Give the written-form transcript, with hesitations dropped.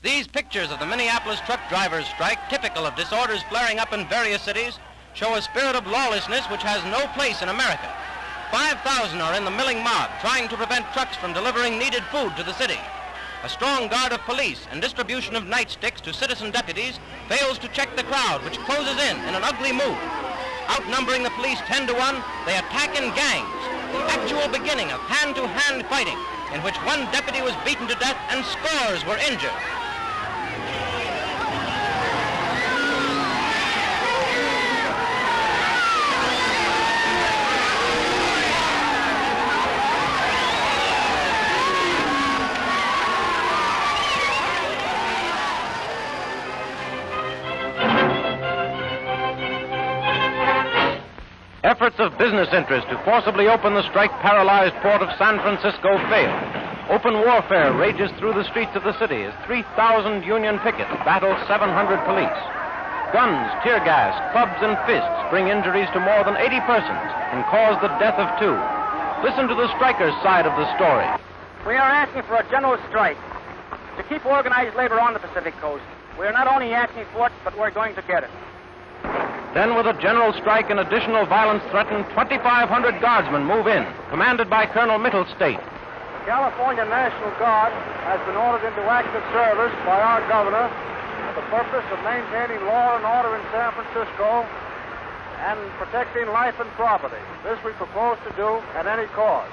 These pictures of the Minneapolis truck drivers' strike, typical of disorders flaring up in various cities, show a spirit of lawlessness which has no place in America. 5,000 are in the milling mob, trying to prevent trucks from delivering needed food to the city. A strong guard of police and distribution of nightsticks to citizen deputies fails to check the crowd, which closes in an ugly move. Outnumbering the police 10 to 1, they attack in gangs, the actual beginning of hand-to-hand fighting, in which one deputy was beaten to death and scores were injured. Efforts of business interests to forcibly open the strike-paralyzed port of San Francisco fail. Open warfare rages through the streets of the city as 3,000 Union pickets battle 700 police. Guns, tear gas, clubs, and fists bring injuries to more than 80 persons and cause the death of 2. Listen to the strikers' side of the story. We are asking for a general strike to keep organized labor on the Pacific Coast. We are not only asking for it, but we're going to get it. Then, with a general strike and additional violence threatened, 2,500 guardsmen move in, commanded by Colonel Mittelstaedt. The California National Guard has been ordered into active service by our governor for the purpose of maintaining law and order in San Francisco and protecting life and property. This we propose to do at any cost.